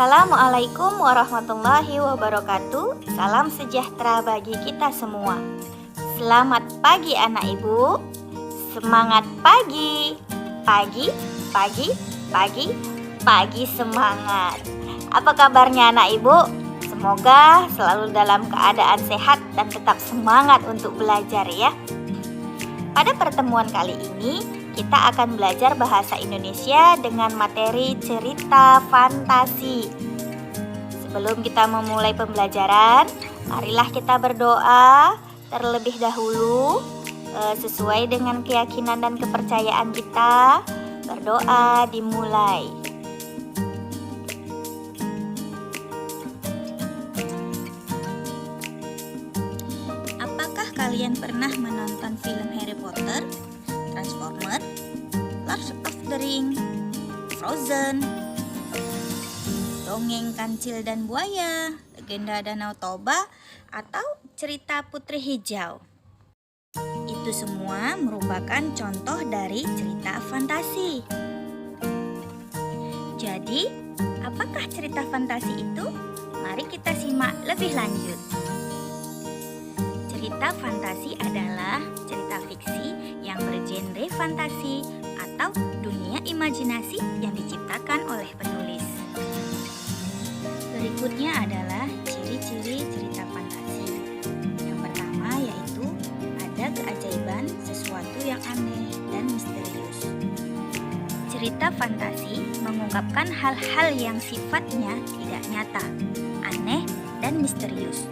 Assalamualaikum warahmatullahi wabarakatuh. Salam sejahtera bagi kita semua. Selamat pagi anak ibu. Semangat pagi. Pagi, pagi, pagi, pagi semangat. Apa kabarnya anak ibu? Semoga selalu dalam keadaan sehat dan tetap semangat untuk belajar ya. Pada pertemuan kali ini kita akan belajar bahasa Indonesia dengan materi cerita fantasi. Sebelum kita memulai pembelajaran, marilah kita berdoa terlebih dahulu sesuai dengan keyakinan dan kepercayaan kita. Berdoa dimulai. Apakah kalian pernah menonton film Harry Potter, Transformer, Lord of the Ring, Frozen, Dongeng Kancil dan Buaya, Legenda Danau Toba, atau cerita Putri Hijau? Itu semua merupakan contoh dari cerita fantasi. Jadi, apakah cerita fantasi itu? Mari kita simak lebih lanjut. Cerita fantasi adalah cerita fiksi yang bergenre fantasi atau dunia imajinasi yang diciptakan oleh penulis. Berikutnya adalah ciri-ciri cerita fantasi. Yang pertama yaitu ada keajaiban, sesuatu yang aneh dan misterius. Cerita fantasi mengungkapkan hal-hal yang sifatnya tidak nyata, aneh dan misterius.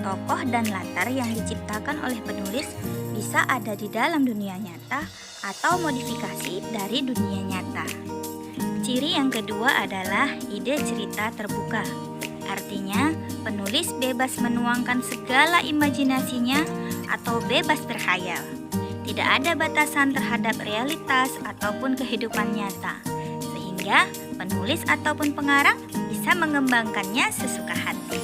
Tokoh dan latar yang diciptakan oleh penulis bisa ada di dalam dunia nyata atau modifikasi dari dunia nyata. Ciri yang kedua adalah ide cerita terbuka. Artinya, penulis bebas menuangkan segala imajinasinya atau bebas berkhayal. Tidak ada batasan terhadap realitas ataupun kehidupan nyata, sehingga penulis ataupun pengarang bisa mengembangkannya sesuka hati.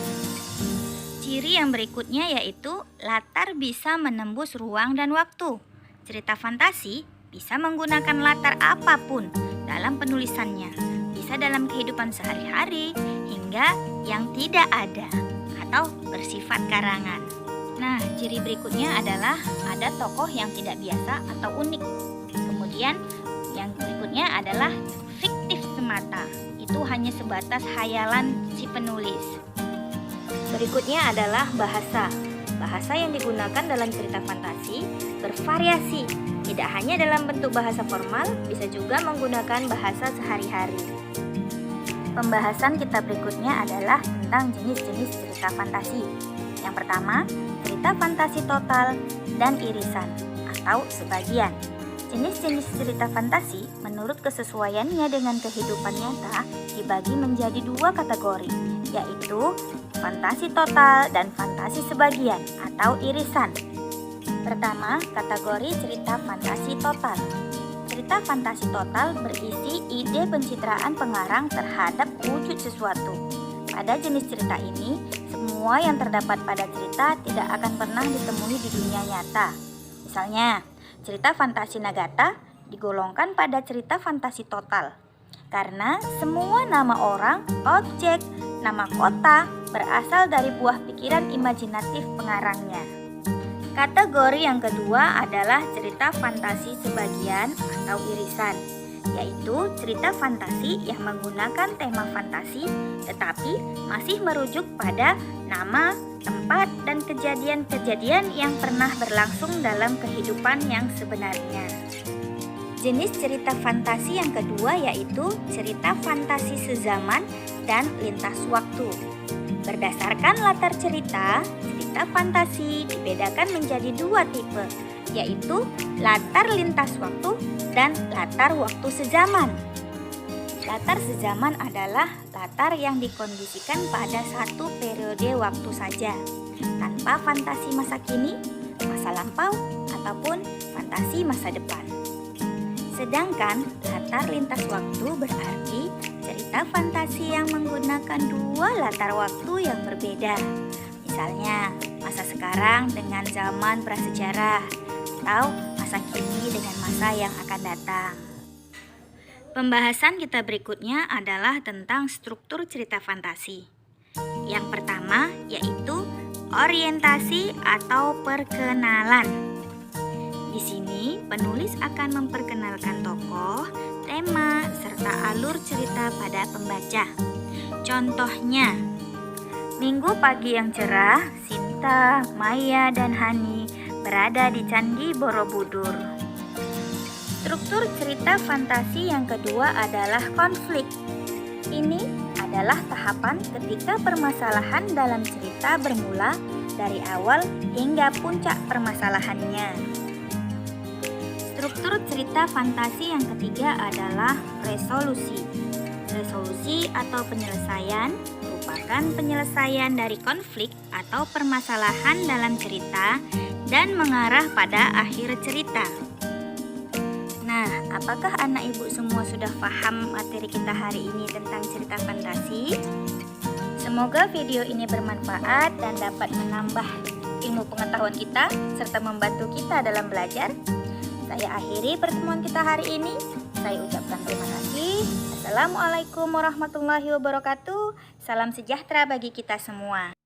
Ciri yang berikutnya yaitu latar bisa menembus ruang dan waktu. Cerita fantasi bisa menggunakan latar apapun dalam penulisannya. Bisa dalam kehidupan sehari-hari hingga yang tidak ada atau bersifat karangan. Nah, ciri berikutnya adalah ada tokoh yang tidak biasa atau unik. Kemudian yang berikutnya adalah fiktif semata. Itu hanya sebatas khayalan si penulis. Berikutnya adalah bahasa. Bahasa yang digunakan dalam cerita fantasi bervariasi. Tidak hanya dalam bentuk bahasa formal, bisa juga menggunakan bahasa sehari-hari. Pembahasan kita berikutnya adalah tentang jenis-jenis cerita fantasi. Yang pertama, cerita fantasi total dan irisan atau sebagian. Jenis-jenis cerita fantasi menurut kesesuaiannya dengan kehidupan nyata dibagi menjadi dua kategori, yaitu fantasi total dan fantasi sebagian atau irisan. Pertama, kategori cerita fantasi total. Cerita fantasi total berisi ide pencitraan pengarang terhadap wujud sesuatu. Pada jenis cerita ini, semua yang terdapat pada cerita tidak akan pernah ditemui di dunia nyata. Misalnya, cerita fantasi Nagata digolongkan pada cerita fantasi total karena semua nama orang, objek, nama kota berasal dari buah pikiran imajinatif pengarangnya. Kategori yang kedua adalah cerita fantasi sebagian atau irisan, yaitu cerita fantasi yang menggunakan tema fantasi tetapi masih merujuk pada nama, tempat, dan kejadian-kejadian yang pernah berlangsung dalam kehidupan yang sebenarnya. Jenis cerita fantasi yang kedua yaitu cerita fantasi sezaman dan lintas waktu. Berdasarkan latar cerita, cerita fantasi dibedakan menjadi dua tipe, yaitu latar lintas waktu dan latar waktu sezaman. Latar sezaman adalah latar yang dikondisikan pada satu periode waktu saja, tanpa fantasi masa kini, masa lampau, ataupun fantasi masa depan. Sedangkan latar lintas waktu berarti cerita fantasi yang menggunakan dua latar waktu yang berbeda. Misalnya, masa sekarang dengan zaman prasejarah atau masa kini dengan masa yang akan datang. Pembahasan kita berikutnya adalah tentang struktur cerita fantasi. Yang pertama yaitu orientasi atau perkenalan. Di sini penulis akan memperkenalkan tokoh, tema, serta alur cerita pada pembaca. Contohnya, minggu pagi yang cerah, Sinta, Maya, dan Hani berada di Candi Borobudur. Struktur cerita fantasi yang kedua adalah konflik. Ini adalah tahapan ketika permasalahan dalam cerita bermula dari awal hingga puncak permasalahannya. Struktur cerita fantasi yang ketiga adalah resolusi. Resolusi atau penyelesaian merupakan penyelesaian dari konflik atau permasalahan dalam cerita dan mengarah pada akhir cerita. Nah, apakah anak ibu semua sudah paham materi kita hari ini tentang cerita fantasi? Semoga video ini bermanfaat dan dapat menambah ilmu pengetahuan kita serta membantu kita dalam belajar. Saya akhiri pertemuan kita hari ini. Saya ucapkan terima kasih. Assalamualaikum warahmatullahi wabarakatuh. Salam sejahtera bagi kita semua.